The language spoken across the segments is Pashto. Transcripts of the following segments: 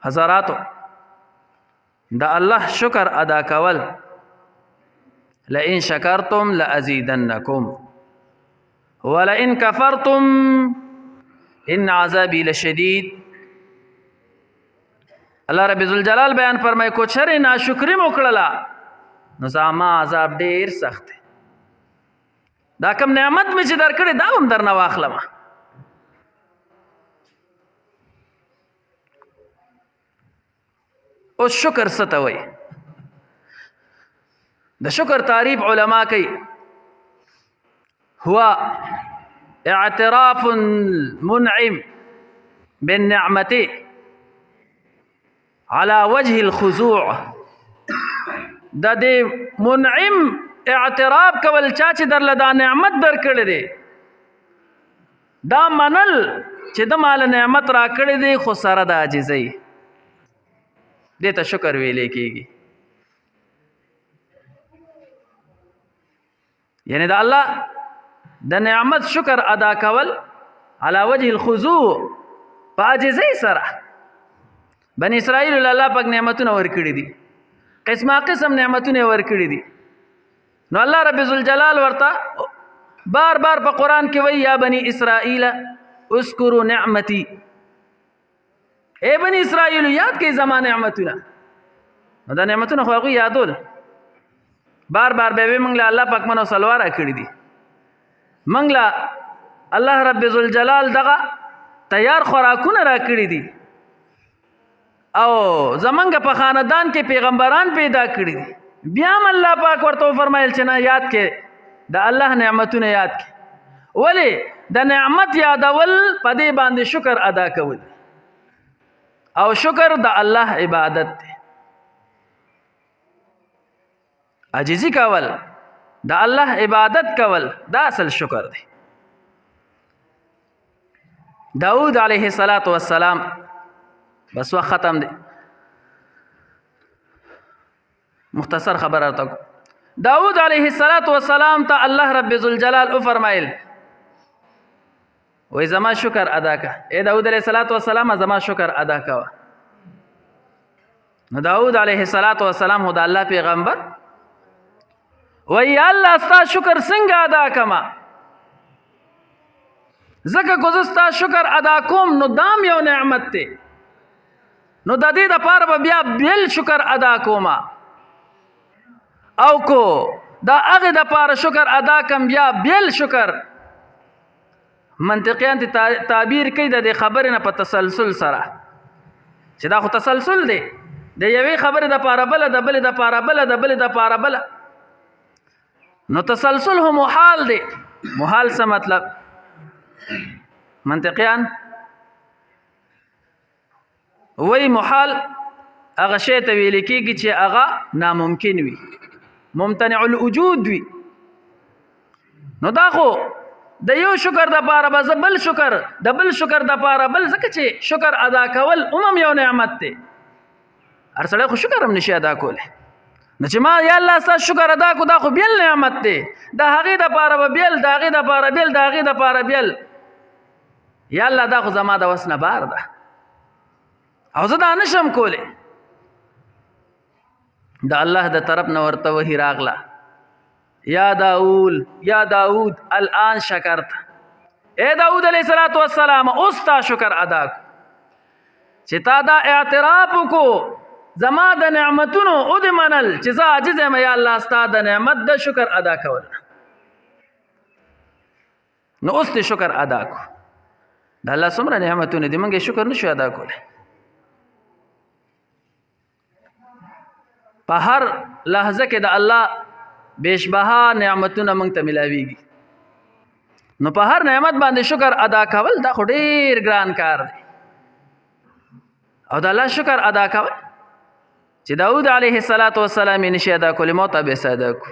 حضراتو دا الله شکر ادا کول لئن شکرتم لازیدنکم ولئن کفرتم ان عذابی لشدید. الله رب ذوالجلال بیان فرمای کو چرې ناشکری موکړه نو زما عذاب ډیر سخت دی. دا کوم نعمت می چې درکړې دا هم درنه واخلم. اوس شکر څه ته وایي؟ د شکر تعریف علما کوي هو اعتراف المنعم بالنعمة على وجه الخضوع. دا دې منعم اعتراف کول چا چې درله دا نعمت درکړی دی دا منل چې د مال نعمت راکړی دی خو سره د عاجزۍ دې ته شکر ویلې کېږي. یعنی د الله د نعمت شکر ادا کول علی وجه الخضوع په عاجزۍ سره. بنی اسرائیل الله پاک نعمتونه ورکړي دي، قسمه قسم نعمتونه ورکړي دي. نو الله رب ذوالجلال ورته بار بار په قرآن کې وایي یا بنی اسرائیل اذکروا نعمتي، اے بنی اسرائیل یاد کړئ زما نعمتونه. نو دا نعمتونه خو هغوی یادول بار بار به وی موږ له الله پاک منو سلوار کړی دي. موږ له الله رب ذوالجلال دغه تیار خوراکونه را کړی دي او زمونږ په خاندان کې پیغمبران پیدا کړي دي. بیا هم الله پاک ورته فرمایل چې نه یاد کې د الله نعمتونه یاد کې. ولې د نعمت یادول په دې باندې شکر ادا کول او شکر د الله عبادت دی. عجزی کول د الله عبادت کول دا اصل شکر دی. داود علیه السلام بس وقت ختم دی مختصر خبر ارتاکو. داود علیه السلام ته الله رب ذوالجلال او فرمایل وی زما شکر ادا کا. اے داود علیه السلام زما شکر ادا کا. نو داود علیه السلام هو د الله پیغمبر وی الله ستا شکر څنګه ادا کما؟ ځکه کو زه ستا شکر ادا کوم نو دام یو نعمت دی، نو د دې دپاره به بیا بیل شکر ادا کوم او کو دا هغې دپاره شکر ادا کم بیا بیل شکر. منطقیان تعبیر کوي د دې خبرې نه په تسلسل سره چې دا خو تسلسل دی د یوې خبرې دپاره بله د بلې دپاره بله د بلې دپاره بله. نو تسلسل هم محال دی. محال څه مطلب؟ منطقیان وی محال هغه شی ته ویل کېږي چې هغه ناممکن وي، ممتنع الوجود وي. نو دا خو د یو شکر دپاره به زه بل شکر د بل شکر دپاره بل، ځکه چې شکر ادا کول هم یو نعمت دی. هر سړی خو شکر هم نشي ادا کولی. نو چې ما یا الله ستا شکر ادا کو دا خو بیل نعمت دی، د هغې دپاره به بیل، د هغې دپاره بیل، د هغې دپاره بیل. یا الله دا خو زما د وس نه بار ده او زه دا نشم کولی. د الله د طرف نه ورته وحی راغله یا داود الان شکرت. اے داود علیہ السلام اوس تا شکر ادا کو چې تا دا اعتراف وکړو زما د نعمتونو او د منل چې زه عاجز یم یا الله ستا د نعمت د شکر ادا کول. نو اوس دې شکر ادا کو. د الله څومره نعمتونه دي موږ شکر نشو ادا کولی. په هر لحظه کې د الله بیشبها نعمتونه موږ ته ملاویږي. نو په هر نعمت باندې شکر ادا کول دا خو ډیر ګران کار دی. او د الله شکر ادا کول چې داود علیه السلام یې نشي ادا کولی، ما ته به څه ادا کو؟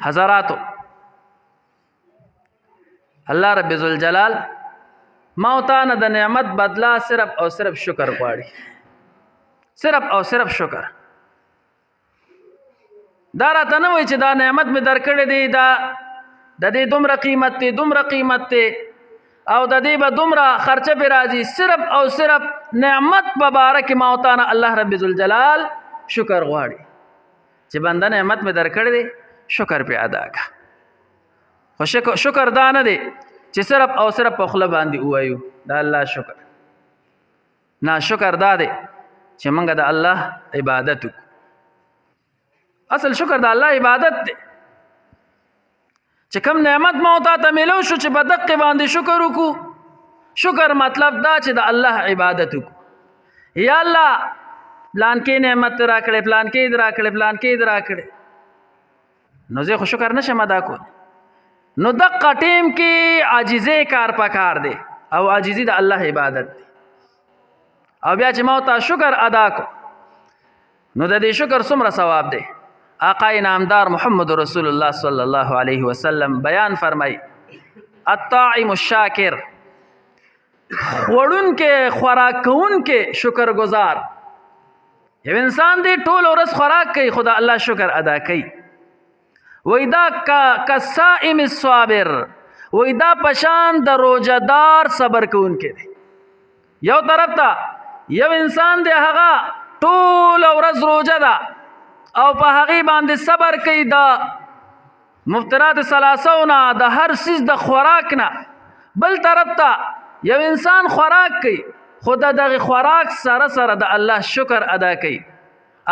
حضراتو الله رب ذوالجلال ما او تا نه د نعمت بدلا صرف او صرف شکر غواړي، صرف او صرف شکر. دا راته نه وایي چې دا نعمت مې درکړی دی دا د دې دومره قیمت دی دومره قیمت دی، او د دې به دومره خرچه پې راځي صرف او صرف نعمت په باره کې ما او تا نه الله رب ذوالجلال شکر غواړي چې بنده نعمت مې درکړی دی شکر پې ادا کړه خو شکر دا نه دی چې صرف او صرف په خوله باندې ووایو د الله شکر نه شکر دا دی چې موږ د الله عبادت وکړو اصل شکر د الله عبادت دی چې کوم نعمت ما او تا ته میلو شو چې په دقې باندې شکر وکړو شکر مطلب دا چې د الله عبادت وکړو یا الله پلانکې نعمت راکړې پلانکې دې راکړې پلانکې دې راکړې نو زه خو شکر نشم ادا کولی نو دقه ټیم کې عاجزۍ کار پکار دی او عاجزي د الله عبادت دی او بیا چې ما او تا شکر ادا کو نو د دې شکر څومره ثواب دی آقا نامدار محمد رسول الله صلی الله علیه وسلم بیان فرمای الطاعم الشاکر خوړون کې خوراک کون کې شکر گزار یو انسان دی ټول ورځ خوراک کوي خدا الله شکر ادا کوي وای دا کالصائم الصابر وای دا پشان د روزدار صبر کون کې دی یو طرف ته یو انسان دی هغه ټول ورځ روزه ده او په هغې باندې صبر کوي د مفطرات ثلاثو نه د هر څیز د خوراک نه بل طرف ته یو انسان خوراک کوي خو د دغې خوراک سره سره د الله شکر ادا کوي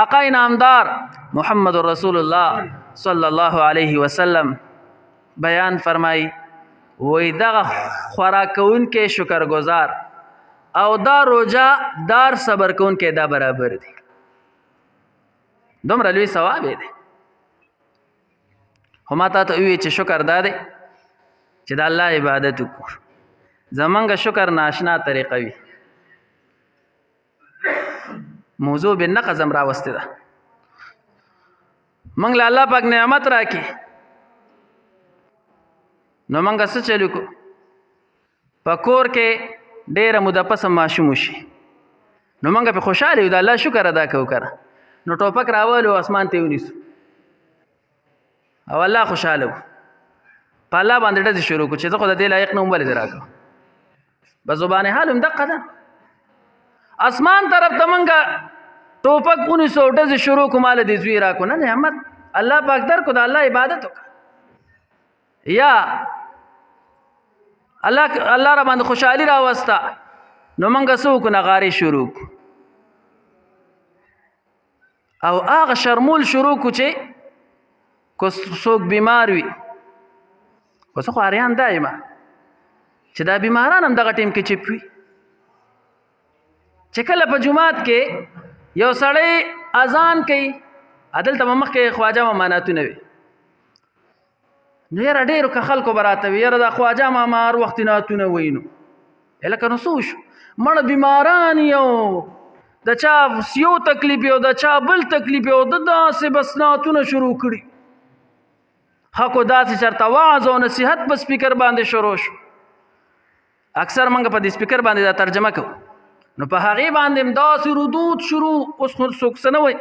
آقا نامدار محمد رسول الله صلی الله علیه وسلم بیان فرمای وای دغه خوراک کوونکی شکر گزار او دا روزه دار صبر کوونکی دا برابر دی دومره لوی ثواب دی خو ما تا ته ووایي چې شکر دا دی چې د الله عبادت وکړو زمونږ شکر ناشنا طریقه وي موضوع بالنقض هم راوستې ده موږ له الله پاک نعمت راکړي نو موږ څه چل وکړو په کور کې ډېره موده پسه ماشوم وشي نو موږ پې خوشحاله یو د الله شکر ادا کوو که نه نو ټوپک راولو اسمان ته ونیسو او الله خوشحاله و په الله باندې ډزې شروع کړو چې زه خو د دې لایق نه وم ولې دې راکړم په زبان حال هم دقه ده اسمان طرف ته موږ ټوپک ونیسو او ډزې شروع کړو ماله دې زوی راکړو نه نعمت الله پاک درکړو د الله عبادت وکړه یا الله را باندې خوشحالي راوسته نو موږ څه وکړو نغارې شروع کړو او هغه شرمول شروع کو چې کو څوک بیمار وي خو څه خو اریان دایمه چې دا بیماران هم دغه ټیم کې چپ وي چې کله په جومات کې یو سړی اذان کوي عدلته به مخکې خواجه ماماناتونه وي نو یاره ډېرو که خلکو به راته وي یاره دا خواجه ماما هر وخت نعتونه وایي نو لکه نو څه وشو مړه بیماران یو د چا یو تکلیف یو د چا بل تکلیف یو د داسې بس نعتونه شروع کړي حقو داسې چېرته وعظ او نصیحت په سپیکر باندې شروع شو اکثر موږ په دې سپیکر باندې دا ترجمه کوو نو په هغې باندې هم داسې ردود شروع اوس خو څوک څه نه وایي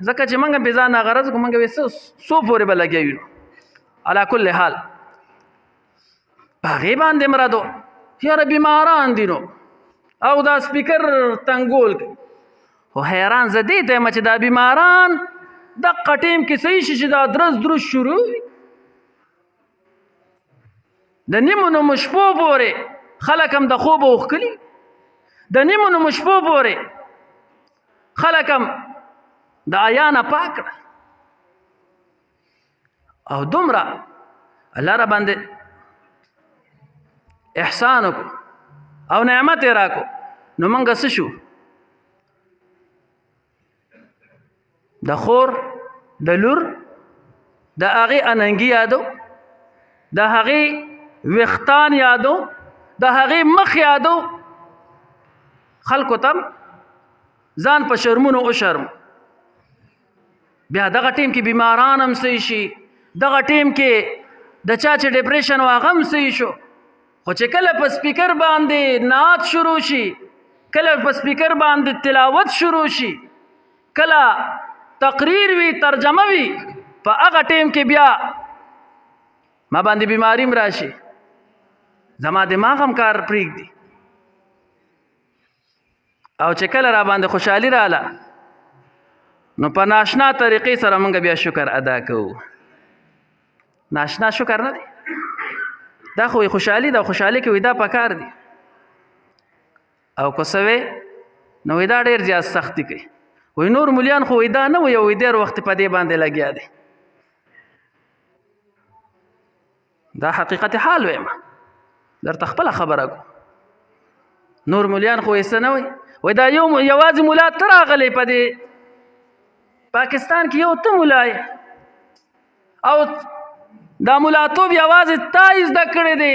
ځکه چې موږ بې ځانه غرض کړو موږ څو پورې به لګوي نو علا کل حال په هغې باندې هم ردو یاره بیماران دي نو او دا سپیکر تنګول کوي خو حیران زه دې ته یم چې دا بیماران دقه ټیم کې صحیح شي چې دا درز شروع وي د نیمو نومو شپو پورې خلک هم د خوبه اوښکلي د نیمو نومو شپو پورې خلک هم د آیا نه پاک کړه او دومره الله را باندې احسان وکړو او نعمت یې راکړو نو موږ څه شو د خور د لور د هغې اننګي یادو د هغې ویښتان یادو د هغې مخ یادو خلکو ته ځان په شرمونو وشرم بیا دغه ټیم کې بیماران هم صحیح شي دغه ټیم کې د چا چې ډپریشن و هغه هم صحیح شو خو چې کله په سپیکر باندې نعت شروع شي کله په سپیکر باندې تلاوت شروع شي کله تقریر وي ترجمه وي په هغه ټیم کې بیا ما باندې بیماریم راشي زما دماغ هم کار پرېږدي او چې کله را باندې خوشحالي رااله نو په ناشنا طریقې سره موږ بیا شکر ادا کوو ناشنا شکر نه دی دا خو خوشحالي ده خوشحالي کې وي دا پکار دي او که څه وی نو وی دا ډېر زیات سختي کوي وی نور مولیان خو وی دا نه وي او وی ډېر وخت په دې باندې لګیا دی دا حقیقت حال ویم درته خپله خبره کو نور مولیان خو یې څه نه وي وی دا یوازې ملا ته راغلی په دې پاکستان کې یو ته ملا او دا ملاتوب یوازې تا زده کړی دی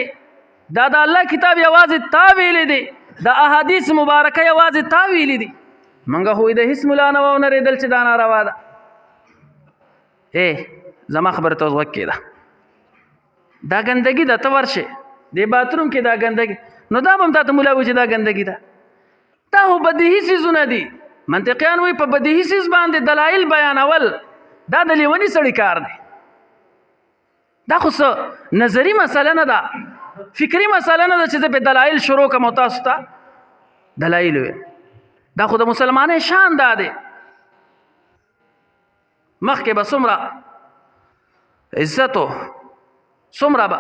دا د الله کتاب یوازې تا ویلی دی دا احادیث مبارکه یوازې تا ویلی دي موږ خو د هیڅ ملا نه واورېدل چې دا ناروا ده زما خبره ته اوس غوږ کېږده دا ګندګي ده ته ورشې دې باتروم کې دا ګندګي نو دا به هم تا ته ملا وایي چې دا ګندګي ده دا خو بدیهي څیزونه دي منطقیان وایي په بدیهي څیز باندې دلایل بیانول دا د لیوني سړي کار دی دا خو څه نظري مسله نه ده فکري مسله نه ده چې زه په دلایل شروع کوم او تاسو ته دلایل وي دا خو د مسلمانۍ شان دا دی مخکې به څومره عزت و څومره به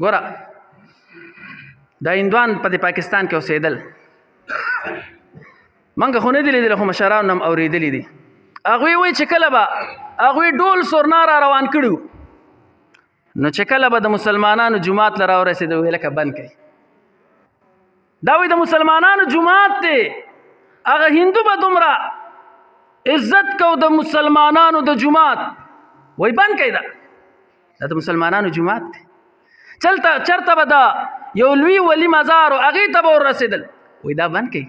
ګوره دا هندوان په پاکستان کې اوسېدل موږ خو نه دي لیدلي خو مشرانو هم اورېدلي دي هغوی وایي چې کله به هغوی ډول سورنا را روان کړي نو چې کله به د مسلمانانو جماعت له راورسېده ویې لکه بند کوي دا وایي د مسلمانانو جماعت دی هغه هندو به دومره عزت کو د مسلمانانو د جماعت وایي بند کوي دا د مسلمانانو جماعت دی چرته به دا یو لوی ولی مزار و هغې ته به ورسېدل وایي دا بند کوي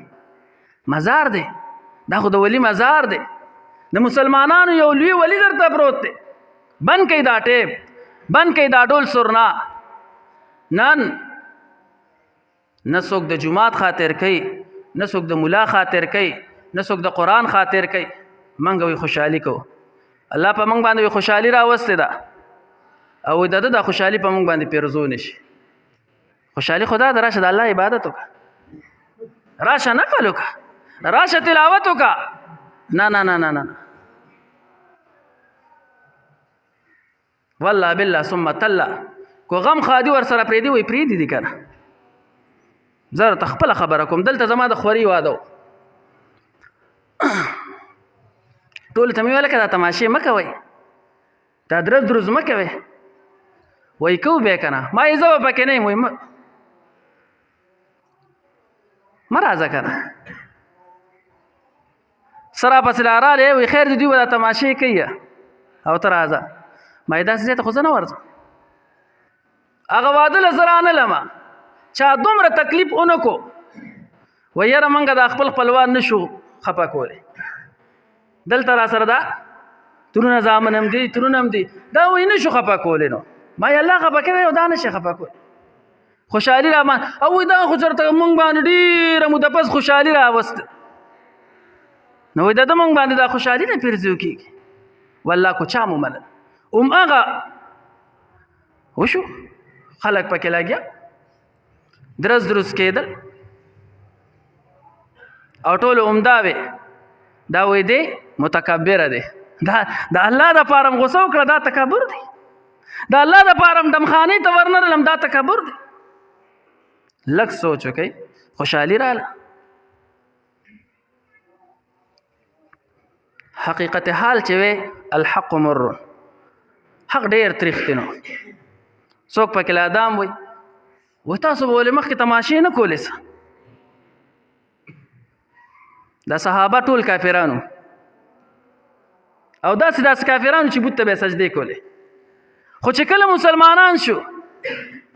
مزار دی دا خو د ولی مزار دی د مسلمانانو یو لوی ولی درته پروت دی بند کوي دا ټیپ بند کوي دا ډول سرنا نن نه څوک د جماعت خاطر کوي نه څوک د ملا خاطر کوي نه څوک د قرآن خاطر کوي موږ وی خوشحالي کوو الله په موږ باندې خوشحالي راوستې ده او د ده د خوشحالي په موږ باندې پیرزو نشي خوشحالي خدا ده راشه د الله عبادت وکړه راشه نفل وکړه راشه تلاوت وکړه نه نه نه نه نه والله بالله ثم تلا کو غم خادي ور سره پریدي وي پریدي دي کنه زه ته خپله خبره کوم دلته زما د خوري واده ټولو ته مې ویل که دا تماشې مه کوئ دا درز دروز مه کوئ وایي کوو بیا که نه ما یې زه به پکې نه یم وایي مه راځه که نه سره پسې راغلی وایي خیر دی دوی به دا تماشې کوي او ته راځه ما یې داسې ځای ته خو زه نه ورځم هغه واده له زه رانلمه چا دومره تکلیف ونه کو و یاره موږ دا خپل خپلوان نه شو خفه کولی دلته را سره دا ترونه زامن هم دي ترونه هم دي دا وایي نه شو خفه کولی نو ما یې الله خفه کوي او دا نه شي خفه کولی خوشحالي را باندې او وایي دا خو چېرته موږ باندې ډېره موده پس خوشحالي راوسته نو وایي د ده موږ باندې دا خوشحالي نه پرځو کېږي والله کو چا مو منل هغه وشو خلک پکې لګیا درز دروز کېدل او ټولو عمده وې دا وایي دی متکبره دی د الله دپاره م غوسه وکړه دا تکبر دی د الله دپاره م دمخانۍ ته ورنرلم دا تکبر دی لږ سوچ وکئ خوشحالي راله حقیقت حال چې وی الحق مر حق ډېر تریخ دی نو څوک پکې لادام وایي و تاسو به ولې مخکې تماشې نه کولې څه دا صحابه ټول کافرانو او داسې کافرانو چې بت ته به یې سجدې کولې خو چې کله مسلمانان شو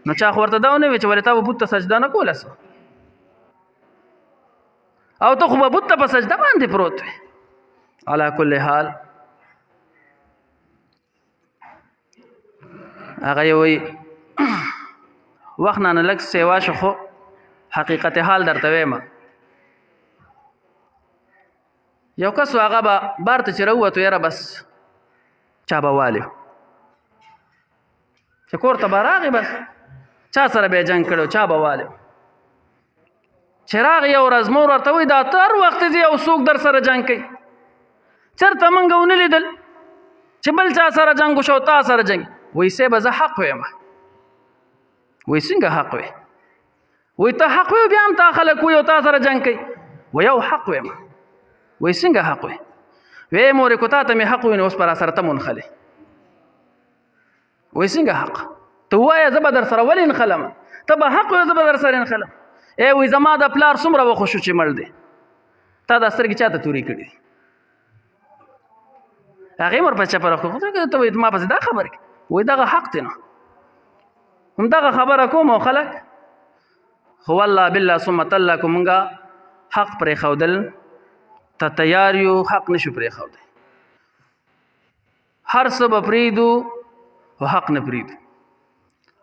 نو چا خو ورته دا ونه وی چې ولې تا به بت ته سجده نه کوله څه او ته خو به بت ته په سجده باندې پروت وې علا کل حال هغه یې وایي وخت نه لږ سیوا شو خو حقیقت حال درته وایم یو کس هغه به بار ته چې راووتو یاره بس چا به والي چې کور ته به راغی بس چا سره به جنگ کړو چا به والی چراغ یو ورځ مور ورته وایي دا ته هر وخت ځې او څوک در سره جنګ کوي چېرته موږ ونه لیدل چې بل چا سره جنګ وشو تا سره جنګ وایي صاحبه زه حق ویم وایي څنګه حق وی وایي ته حق وی بیا هم تا خلک وایي او تا سره جنګ کوي وایي یو حق ویم وایي څنګه حق وی وی مورې کو تا ته مې حق وي نو اوس به را سره ته منخلې وایي څنګه حق ته ووایه زه به در سره ولې نښلم ته به حق وایې زه به در سره نښلم وایي زما د پلار څومره وخت شو چې مړ دی تا دا سترګې چا ته تورې کړي دي هغې هم ورپسې چپه راکړو ته وایي ما پسې دا خبرې کوي وایي دغه حق دی نو همدغه خبره کوم او خلک خو والله بالله ثم تالله که مونږ حق پرېښودل ته تیار یو حق نشو پرېښودی هر څه به پرېږدو خو حق نه پرېږدو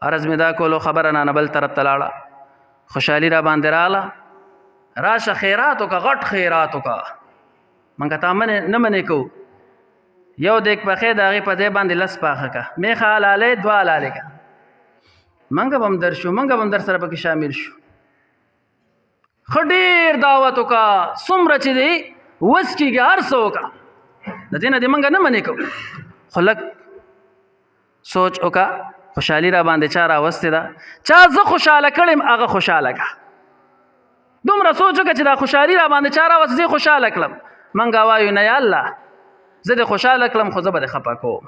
عرض مې دا کولو خبره نه بل طرف ته لاړه خوشحالي را باندې راغله راشه خیرات وکړه غټ خیرات وکړه مونږ ته نه منې کوو یو دیګ پخې د هغې په ځای باندې لس پاخه کړه میخه حلالۍ دوه حلالۍ کړه منګه به هم در شو منګه به هم در سره پکې شامل شو ښه ډېر دعوت وکړه څومره چې دی وس کېږي هر څه وکړه د دې نه دې منګه نه منې کوو خو لږ سوچ وکړه خوشحالي را باندې چا راوستې ده چا زه خوشحاله کړم هغه خوشحاله کړه دومره سوچ وکړه چې دا خوشحالي را باندې چا راوست زه خوشحاله کړم منګه وایو نه یا الله زه دې خوشحاله کړم خو زه به دې خفه کوم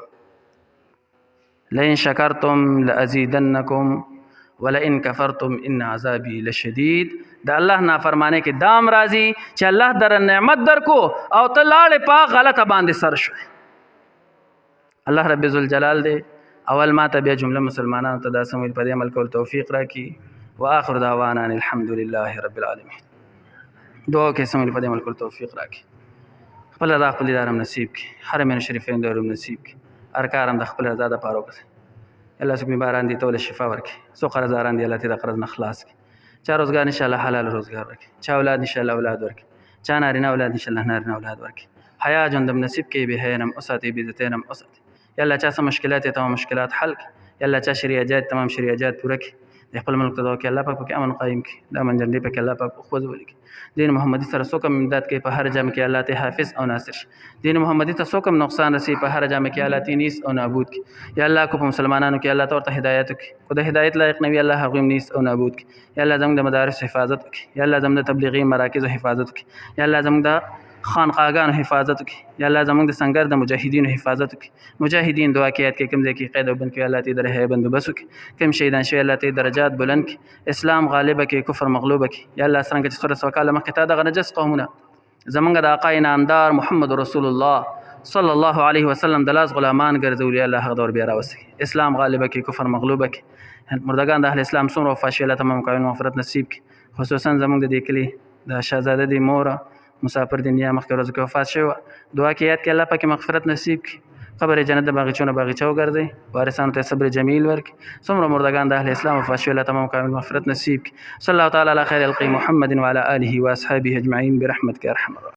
لئن شکرتم لازیدنکم ولئن کفرتم ان عذابی لشدید د الله نافرمانی کې دام راځي چې الله در نعمت درکو او ته لاړې په غلطه باندې سر شوې الله رب ذوالجلال دې اول ما ته بیا جمله مسلمانانو ته دا سموي په دې عمل کول توفیق راکړي واخر دعوانا ان الحمد لله رب العالمین دعا کې سموي په دې عمل کول توفیق راکړي خپل رضا خپل دارم نصیب کړي حرمین شریفین دارم نصیب کړي ارکارم د خپل رضا د پاره وکړي الله سبحانه بیماران دي ته شفا ورکړي سو قرضداران دي الله ته د قرض نه خلاص کړي چا روزګار ان شاء الله حلال روزګار ورکړي چا اولاد ان شاء الله اولاد ورکړي چا نارینه اولاد ان شاء الله نارینه اولاد ورکړي حیا ژوندم نصیب کړي به حینم اوساتي به عزتینم اوساتي یا الله چا سم مشکلات تمام مشکلات حل کړي یا الله چا شریعت تمام شریعت پوره کړي د خپل ملک ته دعا کوي الله پاک پکې امن قایم کړي دا منجندې پکې الله پاک خو ولي دین محمدي سره څوک امداد کوي په هر جام کې الله ته حافظ او ناصر شي دین محمدي ته څوک نقصان رسي په هر جام کې الله ته نیس او نابود کړي یا الله کو په مسلمانانو کې الله ته هدایت وکړي کو د هدایت لایق نبی الله هغه نیس او نابود کړي یا الله زموږ د مدارس حفاظت وکړي یا الله زموږ د تبلیغي مراکز حفاظت وکړي یا الله زموږ د خانقاهګانو حفاظت وکړي یا الله زموږ د سنگر د مجاهدینو حفاظت وکړي مجاهدین دعا کوي کې کوم ځای کې قید او بند کوي الله ته درې بندوبست وکړي کوم شهیدان شوي الله ته درجات بلند کړي اسلام غالب کړي کفر مغلوب کړي یا الله څنګه چې سورۃ وکاله مخکې تا دغه نجس قومونه زمونږ د آقای نامدار محمد رسول الله صلی الله علیه وسلم د لاس غلامان ګرځولي الله هغه دور بیا راوستي اسلام غالب کړي کفر مغلوب کړي مردگان د اهل اسلام څومره وفات شوي الله تمام قانون مغفرت نصیب کړي خصوصا زمونږ د دې کلي د شهزاده دی مور مسافر دنیا مخکې ورځو کې وفات شوی دعا کې یاد کې الله پاک مغفرت نصیب کړي قبر جنت د باغچونه باغچه وګرځي وارثانو ته صبر جمیل ورکړي څومره مردگان د اهل اسلام وفات شوي الله تمام قانون مغفرت نصیب کړي صلی الله تعالی علی خیر الخلق محمد وعلى آله واصحابه اجمعین برحمتک یا ارحم الراحمین.